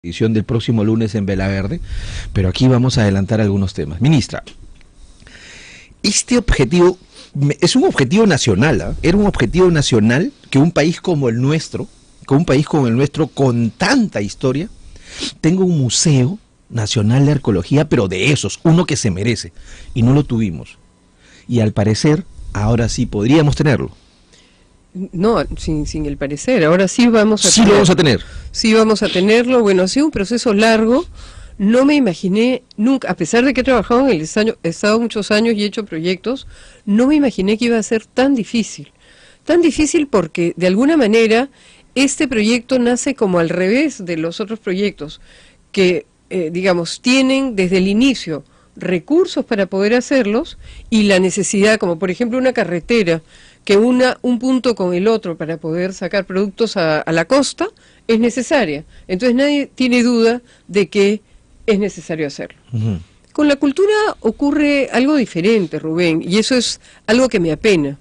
Edición del próximo lunes en Vela Verde, pero aquí vamos a adelantar algunos temas. Ministra, este objetivo es un objetivo nacional, ¿eh? Era un objetivo nacional que un país como el nuestro, con tanta historia, tenga un museo nacional de arqueología, pero de esos, uno que se merece, y no lo tuvimos. Y al parecer, ahora sí podríamos tenerlo. No, sin el parecer, ahora sí vamos a sí lo vamos a tener. Sí vamos a tenerlo. Bueno, ha sido un proceso largo. No me imaginé nunca, a pesar de que he trabajado en el Estado muchos años y he hecho proyectos, no me imaginé que iba a ser tan difícil. Tan difícil porque, de alguna manera, este proyecto nace como al revés de los otros proyectos, que, digamos, tienen desde el inicio recursos para poder hacerlos y la necesidad, como por ejemplo una carretera que una un punto con el otro para poder sacar productos a la costa, es necesaria. Entonces nadie tiene duda de que es necesario hacerlo. Con la cultura ocurre algo diferente, Rubén, y eso es algo que me apena,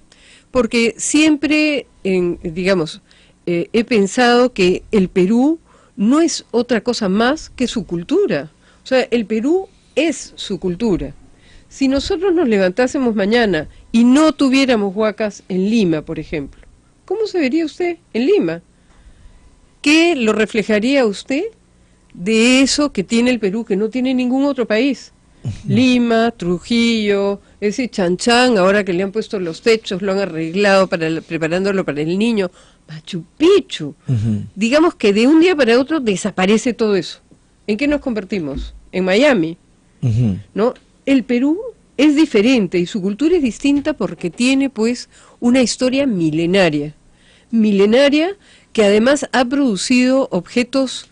porque siempre, he pensado que el Perú no es otra cosa más que su cultura. O sea, el Perú es su cultura. Si nosotros nos levantásemos mañana y no tuviéramos huacas en Lima, por ejemplo, ¿cómo se vería usted en Lima? ¿Qué lo reflejaría usted de eso que tiene el Perú, que no tiene ningún otro país? Lima, Trujillo, ese Chan, ahora que le han puesto los techos, lo han arreglado preparándolo para el niño, Machu Picchu. Digamos que de un día para otro desaparece todo eso. ¿En qué nos convertimos? En Miami, ¿no? El Perú es diferente y su cultura es distinta porque tiene pues una historia milenaria que además ha producido objetos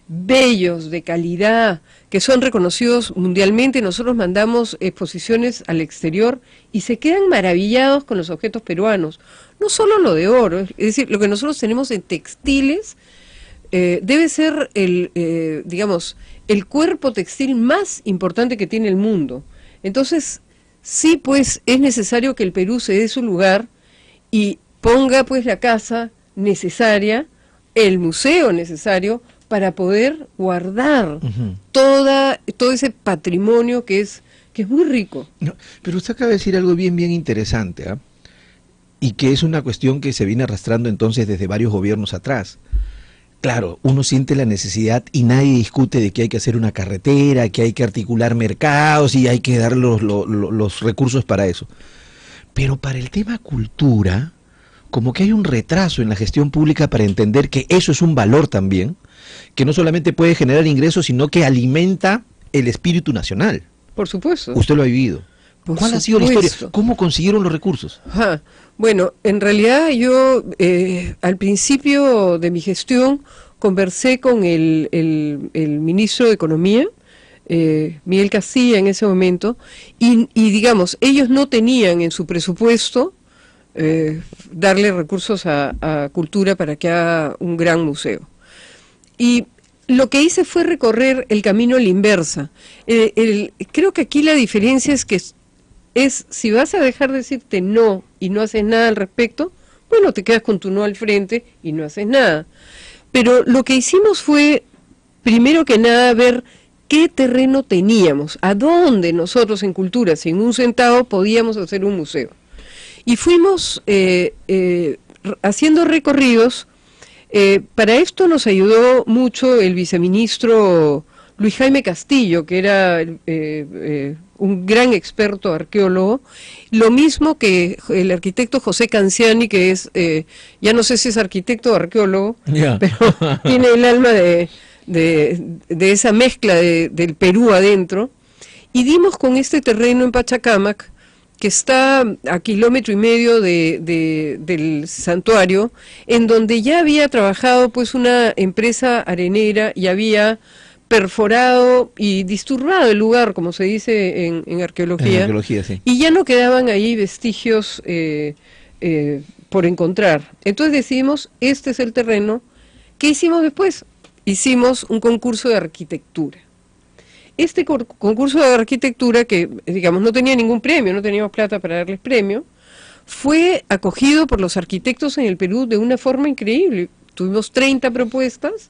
bellos, de calidad, que son reconocidos mundialmente. Nosotros mandamos exposiciones al exterior y se quedan maravillados con los objetos peruanos, no solo lo de oro, es decir, lo que nosotros tenemos en textiles debe ser el cuerpo textil más importante que tiene el mundo. Entonces, sí, pues, es necesario que el Perú se dé su lugar y ponga, pues, la casa necesaria, el museo necesario, para poder guardar todo ese patrimonio que es muy rico. No, pero usted acaba de decir algo bien interesante, ¿eh? Y que es una cuestión que se viene arrastrando entonces desde varios gobiernos atrás. Claro, uno siente la necesidad y nadie discute de que hay que hacer una carretera, que hay que articular mercados y hay que dar los recursos para eso. Pero para el tema cultura, como que hay un retraso en la gestión pública para entender que eso es un valor también, que no solamente puede generar ingresos, sino que alimenta el espíritu nacional. Por supuesto. Usted lo ha vivido. ¿Cuál ha sido la historia? ¿Cómo consiguieron los recursos? Bueno, en realidad yo al principio de mi gestión conversé con el ministro de Economía, Miguel Castilla en ese momento, y digamos, ellos no tenían en su presupuesto darle recursos a Cultura para que haga un gran museo. Y lo que hice fue recorrer el camino a la inversa. Creo que aquí la diferencia es que si vas a dejar de decirte no y no haces nada al respecto, bueno, te quedas con tu no al frente y no haces nada. Pero lo que hicimos fue, primero que nada, ver qué terreno teníamos, a dónde nosotros en Cultura, sin un centavo, podíamos hacer un museo. Y fuimos haciendo recorridos. Para esto nos ayudó mucho el viceministro Luis Jaime Castillo, que era un gran experto arqueólogo, lo mismo que el arquitecto José Canciani, que es, ya no sé si es arquitecto o arqueólogo, pero tiene el alma de esa mezcla del Perú adentro, y dimos con este terreno en Pachacámac, que está a 1,5 kilómetros del santuario, en donde ya había trabajado pues una empresa arenera y había perforado y disturbado el lugar, como se dice en arqueología, sí. Y ya no quedaban ahí vestigios por encontrar. Entonces decidimos, este es el terreno. ¿Qué hicimos después? Hicimos un concurso de arquitectura. Este concurso de arquitectura, que digamos no tenía ningún premio, no teníamos plata para darles premio, fue acogido por los arquitectos en el Perú de una forma increíble. Tuvimos 30 propuestas,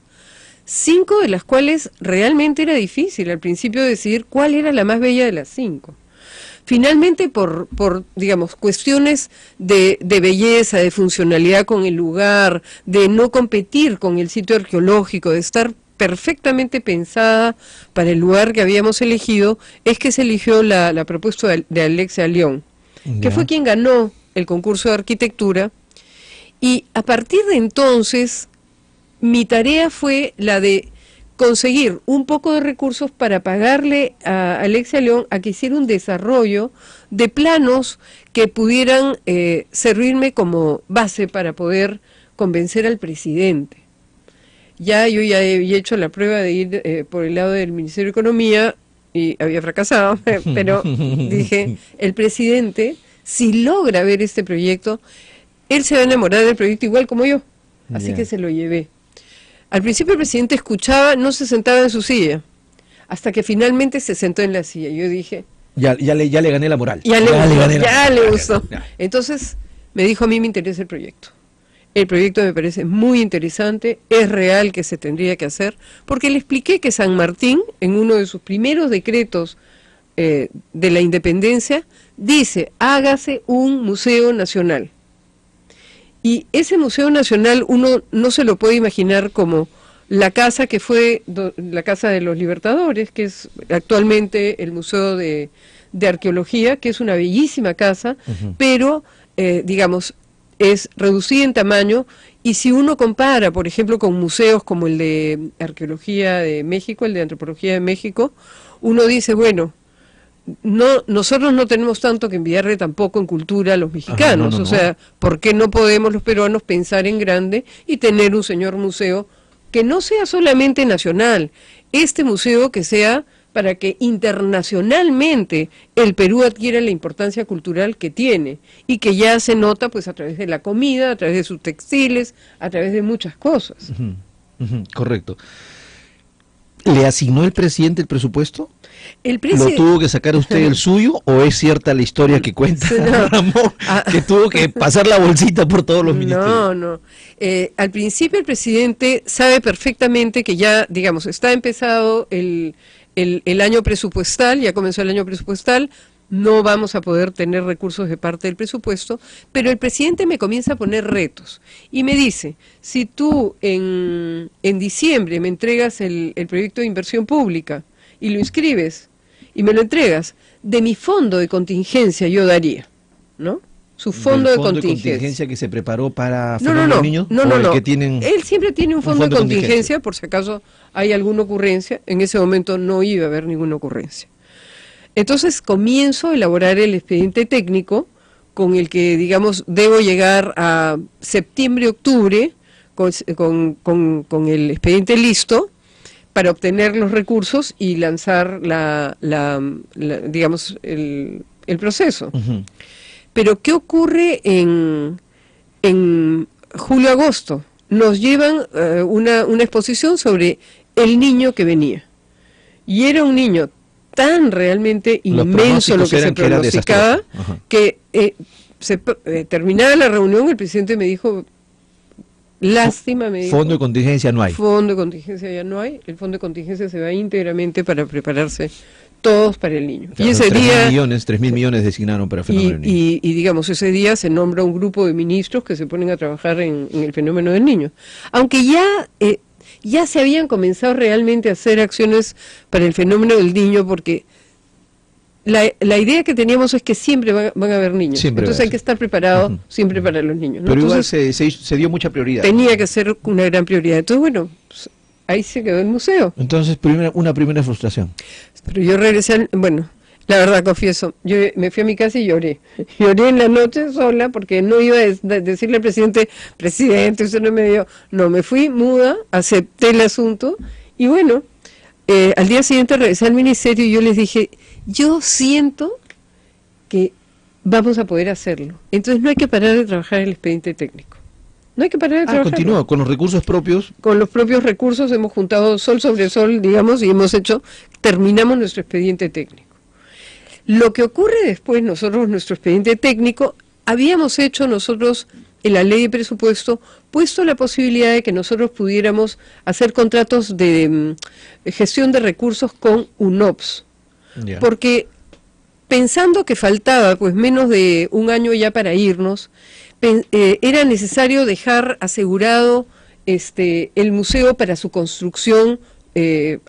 5 de las cuales realmente era difícil al principio decidir cuál era la más bella de las 5. Finalmente, por digamos, cuestiones de belleza, de funcionalidad con el lugar, de no competir con el sitio arqueológico, de estar perfectamente pensada para el lugar que habíamos elegido, es que se eligió la propuesta de Alexia León, que fue quien ganó el concurso de arquitectura, y a partir de entonces mi tarea fue la de conseguir un poco de recursos para pagarle a Alexia León a que hiciera un desarrollo de planos que pudieran servirme como base para poder convencer al presidente. Yo ya había hecho la prueba de ir por el lado del Ministerio de Economía y había fracasado, pero dije, el presidente, si logra ver este proyecto, él se va a enamorar del proyecto igual como yo, así que se lo llevé. Al principio el presidente escuchaba, no se sentaba en su silla, hasta que finalmente se sentó en la silla. Yo dije... Ya le gané la moral. Ya le gustó. Entonces me dijo, a mí me interesa el proyecto. El proyecto me parece muy interesante, es real que se tendría que hacer, porque le expliqué que San Martín, en uno de sus primeros decretos de la independencia, dice, hágase un museo nacional. Y ese Museo Nacional uno no se lo puede imaginar como la casa que fue la Casa de los Libertadores, que es actualmente el Museo de Arqueología, que es una bellísima casa, pero, digamos, es reducida en tamaño, y si uno compara, por ejemplo, con museos como el de Arqueología de México, el de Antropología de México, uno dice, bueno, nosotros no tenemos tanto que enviarle tampoco en cultura a los mexicanos. O sea, ¿por qué no podemos los peruanos pensar en grande y tener un señor museo que no sea solamente nacional, este museo que sea para que internacionalmente el Perú adquiera la importancia cultural que tiene y que ya se nota pues a través de la comida, a través de sus textiles, a través de muchas cosas? Correcto. ¿Le asignó el presidente el presupuesto? ¿Lo tuvo que sacar usted el suyo o es cierta la historia que cuenta Ramón, que tuvo que pasar la bolsita por todos los ministerios? No. Al principio el presidente sabe perfectamente que ya, digamos, está empezado el año presupuestal, ya comenzó el año presupuestal, no vamos a poder tener recursos de parte del presupuesto, pero el presidente me comienza a poner retos y me dice, si tú en diciembre me entregas el proyecto de inversión pública y lo inscribes y me lo entregas, de mi fondo de contingencia yo daría, ¿no? Su fondo de contingencia que se preparó para los niños. No. Que tienen él siempre tiene un fondo de contingencia por si acaso hay alguna ocurrencia. En ese momento no iba a haber ninguna ocurrencia. Entonces comienzo a elaborar el expediente técnico con el que, digamos, debo llegar a septiembre, octubre con el expediente listo para obtener los recursos y lanzar digamos, el proceso. Pero ¿qué ocurre en julio-agosto? Nos llevan una exposición sobre el niño que venía. Y era un niño tan realmente inmenso lo que se pronosticaba, que terminada la reunión, el presidente me dijo, lástima, me dijo. Fondo de contingencia no hay. Fondo de contingencia ya no hay, el fondo de contingencia se va íntegramente para prepararse todos para el niño. Claro, y ese día 3.000 millones designaron para el fenómeno del niño. Y digamos, ese día se nombra un grupo de ministros que se ponen a trabajar en el fenómeno del niño. Aunque ya se habían comenzado realmente a hacer acciones para el fenómeno del niño, porque la idea que teníamos es que siempre van a haber niños. Entonces hay que estar preparado siempre para los niños, ¿no? Pero entonces, igual se dio mucha prioridad. Tenía que ser una gran prioridad. Entonces, bueno, pues, ahí se quedó el museo. Entonces, una primera frustración. Pero yo regresé, bueno, la verdad confieso, yo me fui a mi casa y lloré. Lloré en la noche sola porque no iba a decirle al presidente, usted no me dio. No, me fui muda, acepté el asunto y bueno, al día siguiente regresé al ministerio y yo les dije, yo siento que vamos a poder hacerlo. Entonces no hay que parar de trabajar el expediente técnico. No hay que parar de trabajar. Continúa con los recursos propios. Con los propios recursos hemos juntado sol sobre sol, digamos, y terminamos nuestro expediente técnico. Lo que ocurre después, nuestro expediente técnico, habíamos hecho nosotros en la ley de presupuesto puesto la posibilidad de que nosotros pudiéramos hacer contratos de gestión de recursos con UNOPS, porque pensando que faltaba pues menos de un año ya para irnos, era necesario dejar asegurado el museo para su construcción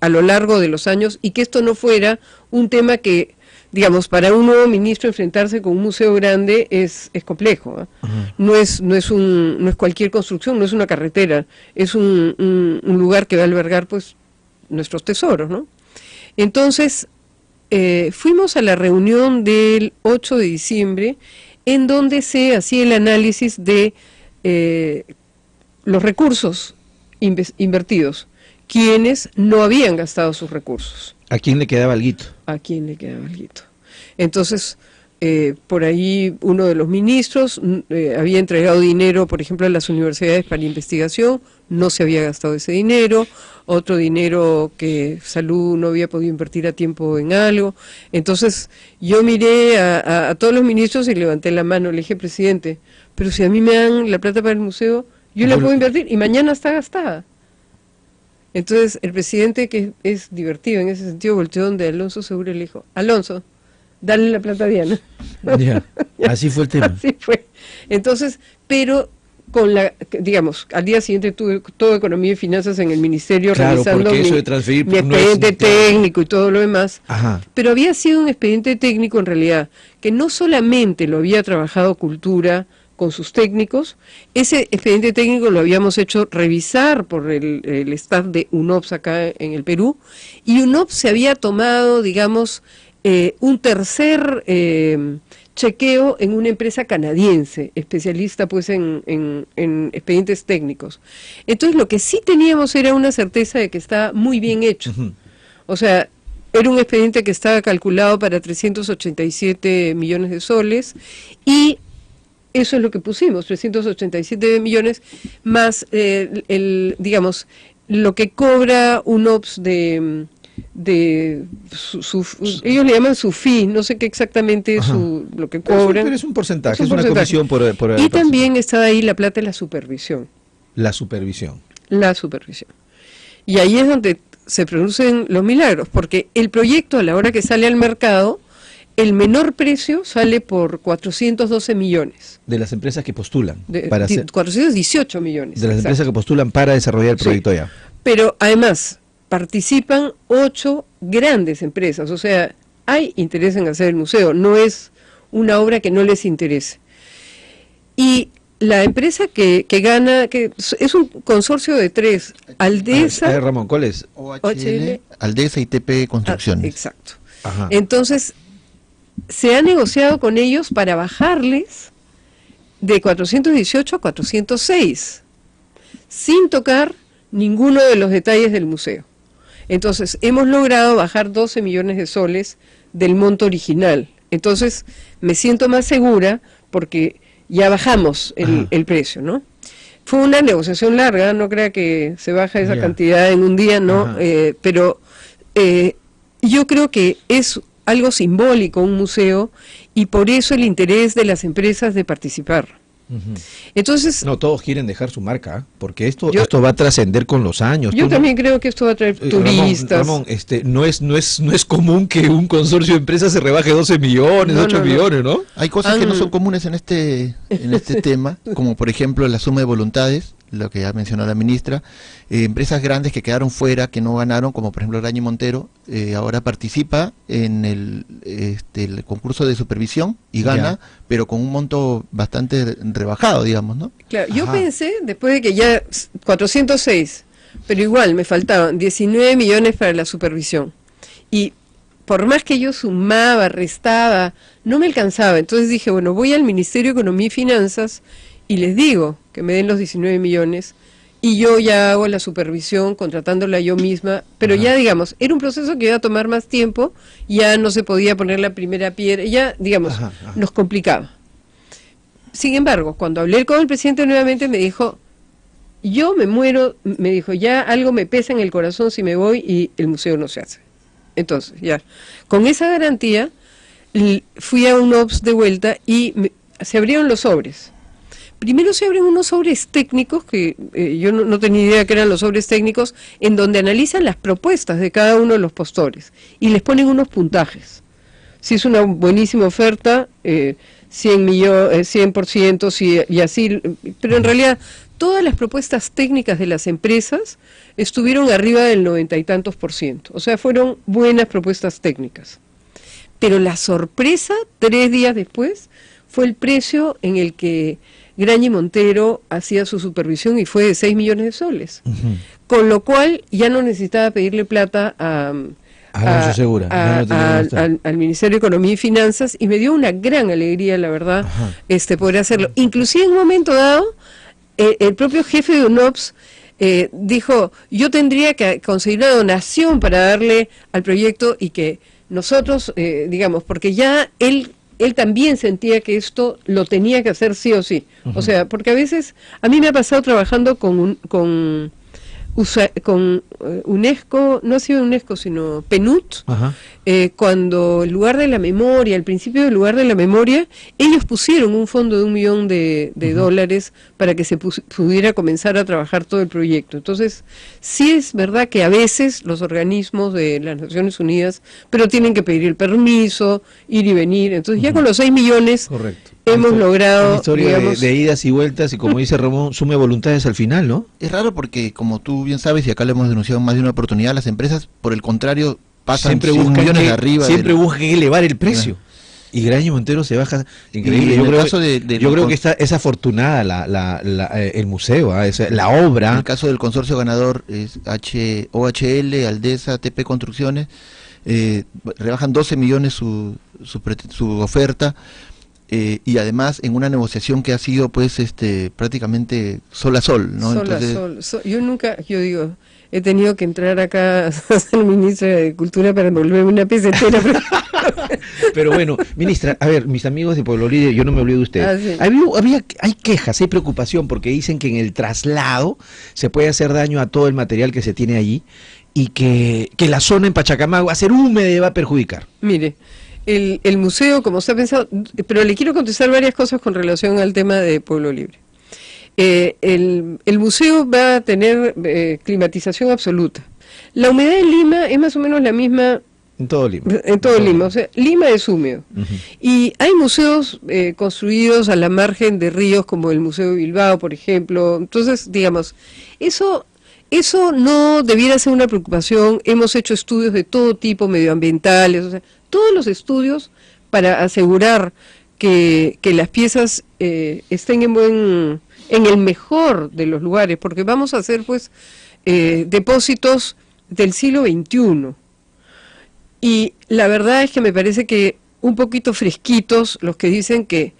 a lo largo de los años, y que esto no fuera un tema que, digamos, para un nuevo ministro enfrentarse con un museo grande es complejo, ¿eh? No es cualquier construcción, no es una carretera, es un lugar que va a albergar pues nuestros tesoros, ¿no? Entonces, fuimos a la reunión del 8 de diciembre, en donde se hacía el análisis de los recursos invertidos, quienes no habían gastado sus recursos. ¿A quién le quedaba alguito? ¿A quién le quedaba alguito? Entonces, por ahí uno de los ministros había entregado dinero, por ejemplo, a las universidades para investigación, no se había gastado ese dinero, otro dinero que Salud no había podido invertir a tiempo en algo. Entonces, yo miré a todos los ministros y levanté la mano, le dije, presidente, pero si a mí me dan la plata para el museo, yo la puedo invertir y mañana está gastada. Entonces el presidente, que es divertido en ese sentido, volteó donde Alonso Segura y le dijo, Alonso, dale la plata a Diana. Ya, así fue el tema. Así fue. Entonces, pero con digamos, al día siguiente tuve todo Economía y Finanzas en el Ministerio, revisando eso de transferir, mi expediente técnico y todo lo demás. Ajá. Pero había sido un expediente técnico en realidad, que no solamente lo había trabajado Cultura con sus técnicos, ese expediente técnico lo habíamos hecho revisar por el staff de UNOPS acá en el Perú, y UNOPS se había tomado, digamos, un tercer chequeo en una empresa canadiense, especialista pues en expedientes técnicos. Entonces lo que sí teníamos era una certeza de que estaba muy bien hecho. O sea, era un expediente que estaba calculado para 387 millones de soles, y eso es lo que pusimos, 387 millones, más, digamos, lo que cobra UNOPS ellos le llaman su fee, no sé qué exactamente es lo que cobran. Pero es un porcentaje, es una comisión por y también estaba ahí la plata de la supervisión. La supervisión. La supervisión. Y ahí es donde se producen los milagros, porque el proyecto, a la hora que sale al mercado, el menor precio sale por 412 millones. De las empresas que postulan. 418 millones. De las empresas que postulan para desarrollar el proyecto, sí. Ya. Pero además participan 8 grandes empresas, o sea, hay interés en hacer el museo, no es una obra que no les interese. Y la empresa que gana, que es un consorcio de 3, Aldesa... Ramón, ¿cuál es? OHL, Aldesa y TP Construcciones. Exacto. Ajá. Entonces, se ha negociado con ellos para bajarles de 418 a 406, sin tocar ninguno de los detalles del museo. Entonces, hemos logrado bajar 12 millones de soles del monto original. Entonces, me siento más segura porque ya bajamos el precio, ¿no? Fue una negociación larga, no crea que se baja esa cantidad en un día, ¿no? Pero yo creo que es algo simbólico un museo, y por eso el interés de las empresas de participar. Entonces, no todos quieren dejar su marca, porque esto va a trascender con los años. Yo también creo que esto va a traer turistas. Ramón, no es común que un consorcio de empresas se rebaje 12 millones, 8 millones, ¿no? Hay cosas que no son comunes en este tema, como por ejemplo la suma de voluntades, lo que ya mencionó la ministra, empresas grandes que quedaron fuera, que no ganaron, como por ejemplo Araña y Montero, ahora participa en el concurso de supervisión y gana, pero con un monto bastante rebajado, digamos, ¿no? Claro, yo pensé, después de que ya 406, pero igual me faltaban 19 millones para la supervisión, y por más que yo sumaba, restaba, no me alcanzaba. Entonces dije, bueno, voy al Ministerio de Economía y Finanzas y les digo que me den los 19 millones y yo ya hago la supervisión contratándola yo misma, pero ya digamos, era un proceso que iba a tomar más tiempo, ya no se podía poner la primera piedra, ya digamos, nos complicaba. Sin embargo, cuando hablé con el presidente nuevamente me dijo, yo me muero, me dijo, ya algo me pesa en el corazón si me voy y el museo no se hace. Entonces, ya, con esa garantía, fui a UNOPS de vuelta y se abrieron los sobres. Primero se abren unos sobres técnicos, que yo no tenía idea que eran los sobres técnicos, en donde analizan las propuestas de cada uno de los postores y les ponen unos puntajes. Si es una buenísima oferta, 100%, y así, pero en realidad todas las propuestas técnicas de las empresas estuvieron arriba del 90 y tantos %, o sea, fueron buenas propuestas técnicas. Pero la sorpresa, 3 días después, fue el precio en el que Graña y Montero hacía su supervisión, y fue de 6 millones de soles. Con lo cual ya no necesitaba pedirle plata al Ministerio de Economía y Finanzas, y me dio una gran alegría, la verdad, poder hacerlo. Inclusive en un momento dado, el propio jefe de UNOPS dijo, yo tendría que conseguir una donación para darle al proyecto, y que nosotros, digamos, porque ya él también sentía que esto lo tenía que hacer sí o sí. O sea, porque a veces, a mí me ha pasado trabajando con UNESCO, no ha sido UNESCO, sino PNUD, cuando el lugar de la memoria, al principio del lugar de la memoria, ellos pusieron un fondo de $1 millón de dólares para que se pudiera comenzar a trabajar todo el proyecto. Entonces, sí es verdad que a veces los organismos de las Naciones Unidas, pero tienen que pedir el permiso, ir y venir. Entonces, ya con los 6 millones... Correcto. Hemos logrado, una historia digamos, de idas y vueltas, y como dice Ramón, sume voluntades al final, ¿no? Es raro porque, como tú bien sabes, y acá lo hemos denunciado en más de una oportunidad, las empresas, por el contrario, pasan Siempre 100 buscan millones de arriba. Siempre buscan elevar el precio. Y Graña y Montero se baja increíble. Y Yo creo que es afortunada el museo, la obra. En el caso del consorcio ganador es OHL, Aldesa, TP Construcciones, rebajan 12 millones su oferta. Y además en una negociación que ha sido pues prácticamente sol a sol, ¿no? Yo digo, he tenido que entrar acá a ser ministra de Cultura para volverme una pesetera. Pero bueno, ministra, a ver, mis amigos de Pueblo Libre, yo no me olvido de ustedes. Sí. Hay quejas, hay preocupación, porque dicen que en el traslado se puede hacer daño a todo el material que se tiene allí, y que la zona en Pachacamac va a ser húmeda y va a perjudicar. Mire, el museo, como se ha pensado, pero le quiero contestar varias cosas con relación al tema de Pueblo Libre. El museo va a tener climatización absoluta. La humedad en Lima es más o menos la misma en todo Lima. En todo Lima, o sea, Lima es húmedo. Y hay museos construidos a la margen de ríos, como el Museo de Bilbao, por ejemplo. Entonces, digamos, eso no debiera ser una preocupación. Hemos hecho estudios de todo tipo, medioambientales, o sea, todos los estudios para asegurar que las piezas estén en el mejor de los lugares, porque vamos a hacer pues depósitos del siglo XXI. Y la verdad es que me parece que un poquito fresquitos los que dicen que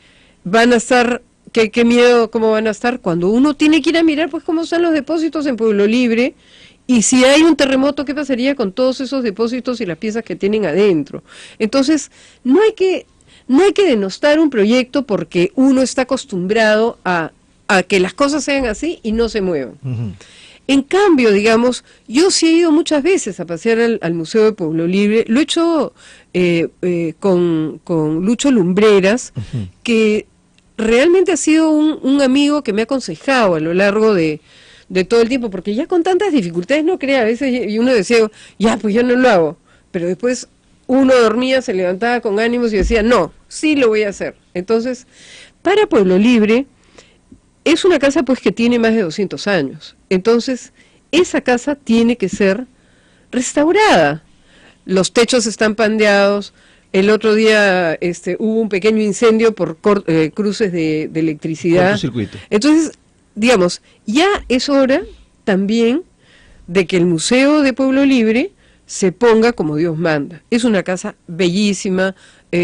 van a estar, que qué miedo cómo van a estar, cuando uno tiene que ir a mirar pues cómo están los depósitos en Pueblo Libre. Y si hay un terremoto, ¿qué pasaría con todos esos depósitos y las piezas que tienen adentro? Entonces, no hay que denostar un proyecto porque uno está acostumbrado a que las cosas sean así y no se muevan. En cambio, digamos, yo sí he ido muchas veces a pasear al Museo de Pueblo Libre. Lo he hecho con Lucho Lumbreras, que realmente ha sido un amigo que me ha aconsejado a lo largo de todo el tiempo, porque ya con tantas dificultades, no crea, a veces y uno decía, ya, pues yo no lo hago, pero después uno dormía, se levantaba con ánimos y decía, no, sí lo voy a hacer. Entonces, para Pueblo Libre, es una casa pues que tiene más de 200 años, entonces esa casa tiene que ser restaurada. Los techos están pandeados, el otro día hubo un pequeño incendio por cruces de electricidad. Cortocircuito. Entonces, digamos, ya es hora también de que el Museo de Pueblo Libre se ponga como Dios manda. Es una casa bellísima,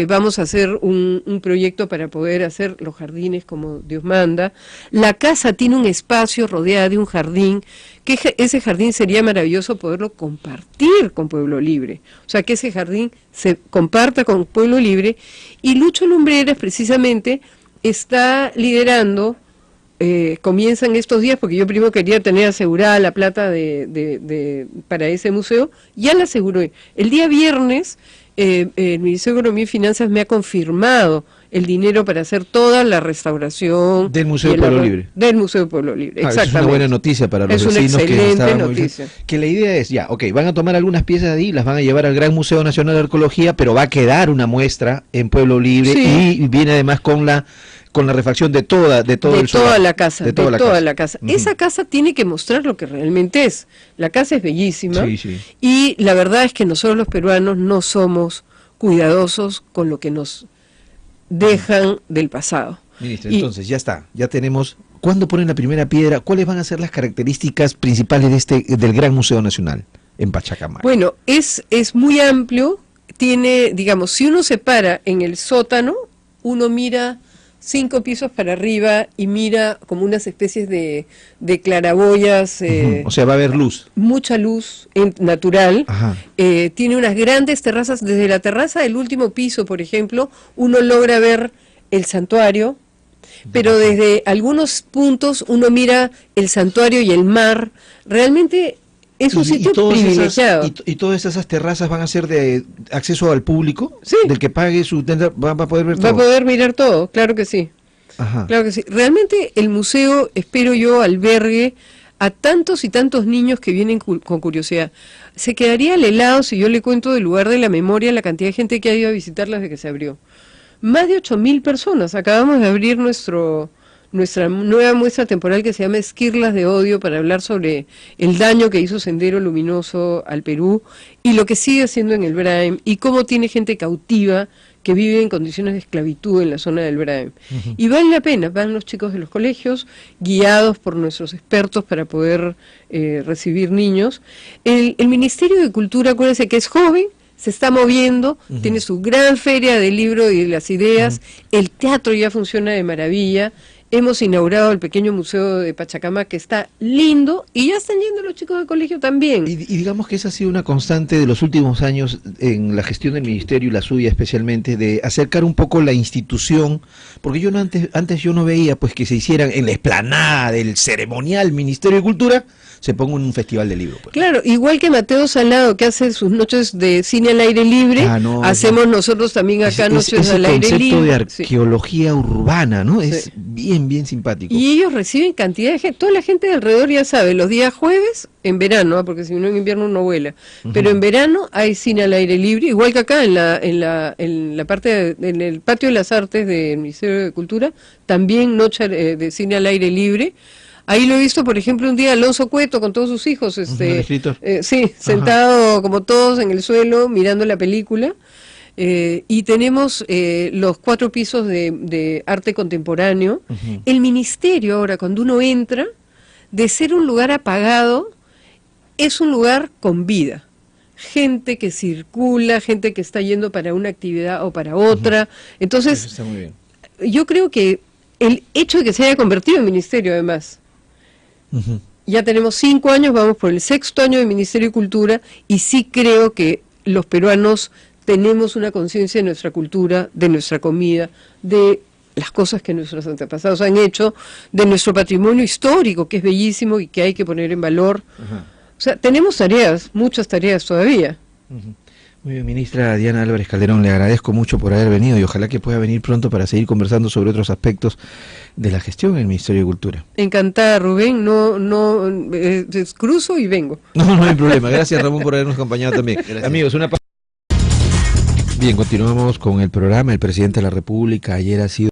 vamos a hacer un proyecto para poder hacer los jardines como Dios manda. La casa tiene un espacio rodeado de un jardín, que ese jardín sería maravilloso poderlo compartir con Pueblo Libre. O sea, que ese jardín se comparta con Pueblo Libre, y Lucho Lumbreras precisamente está liderando. Comienzan estos días, porque yo primero quería tener asegurada la plata para ese museo, ya la aseguró. El día viernes el Ministerio de Economía y Finanzas me ha confirmado el dinero para hacer toda la restauración del Museo de Pueblo Libre. Del Museo de Pueblo Libre, exactamente. Es una buena noticia para los vecinos que excelente noticia. Que la idea es, ya, ok, van a tomar algunas piezas de ahí, las van a llevar al Gran Museo Nacional de Arqueología, pero va a quedar una muestra en Pueblo Libre, sí, y viene además con la refacción de todo el toda la casa, de toda la casa. Esa casa tiene que mostrar lo que realmente es. La casa es bellísima, sí, sí. Y la verdad es que nosotros los peruanos no somos cuidadosos con lo que nos dejan del pasado. Ministra, entonces ya está, ya tenemos. ¿Cuándo ponen la primera piedra? ¿Cuáles van a ser las características principales del Gran Museo Nacional en Pachacamac? Bueno, es muy amplio, tiene, digamos, si uno se para en el sótano, uno mira 5 pisos para arriba y mira como unas especies de claraboyas. O sea, va a haber luz. Mucha luz natural. Tiene unas grandes terrazas. Desde la terraza del último piso, por ejemplo, uno logra ver el santuario, pero desde algunos puntos uno mira el santuario y el mar. Realmente es un sitio privilegiado. ¿Y todas esas terrazas van a ser de acceso al público? Sí. Del que pague su tenda, va a poder ver todo. Va a poder mirar todo, claro que sí. Ajá. Claro que sí. Realmente el museo, espero yo, albergue a tantos y tantos niños que vienen con curiosidad. Se quedaría el helado si yo le cuento del lugar de la memoria la cantidad de gente que ha ido a visitarla desde que se abrió. Más de 8.000 personas. Acabamos de abrir nuestra nueva muestra temporal que se llama Esquirlas de Odio, para hablar sobre el daño que hizo Sendero Luminoso al Perú y lo que sigue haciendo en el Braem, y cómo tiene gente cautiva que vive en condiciones de esclavitud en la zona del Braem. Y vale la pena, van los chicos de los colegios, guiados por nuestros expertos para poder recibir niños. El Ministerio de Cultura, acuérdense que es joven, se está moviendo, tiene su gran feria del libro y de las ideas, el teatro ya funciona de maravilla. Hemos inaugurado el pequeño museo de Pachacamac, que está lindo, y ya están yendo los chicos del colegio también. Y digamos que esa ha sido una constante de los últimos años en la gestión del ministerio, y la suya especialmente, de acercar un poco la institución, porque yo antes yo no veía pues que se hicieran en la explanada del ceremonial Ministerio de Cultura, se ponga un festival de libro. Pues. Claro, igual que Mateo Salado, que hace sus noches de cine al aire libre, hacemos nosotros también acá noches al aire libre. Ese concepto de arqueología urbana, ¿no? Es bien simpático. Y ellos reciben cantidad de gente, toda la gente de alrededor ya sabe, los días jueves, en verano, porque si no en invierno no vuela, pero en verano hay cine al aire libre, igual que acá en la parte, en el Patio de las Artes del Ministerio de Cultura, también noche de cine al aire libre. Ahí lo he visto, por ejemplo, un día Alonso Cueto con todos sus hijos, ¿El escritor? Sí, sentado como todos en el suelo mirando la película. Y tenemos los 4 pisos de arte contemporáneo. El ministerio ahora, cuando uno entra, de ser un lugar apagado, es un lugar con vida. Gente que circula, gente que está yendo para una actividad o para otra. Entonces, eso está muy bien. Yo creo que el hecho de que se haya convertido en ministerio, además, ya tenemos 5 años, vamos por el 6º año de Ministerio de Cultura, y sí creo que los peruanos tenemos una conciencia de nuestra cultura, de nuestra comida, de las cosas que nuestros antepasados han hecho, de nuestro patrimonio histórico, que es bellísimo y que hay que poner en valor. O sea, tenemos tareas, muchas tareas todavía. Muy bien, ministra Diana Álvarez Calderón, le agradezco mucho por haber venido, y ojalá que pueda venir pronto para seguir conversando sobre otros aspectos de la gestión en el Ministerio de Cultura. Encantada, Rubén, cruzo y vengo. No hay problema. Gracias, Ramón, por habernos acompañado también. Gracias. Amigos, Bien, continuamos con el programa. El presidente de la República ayer ha sido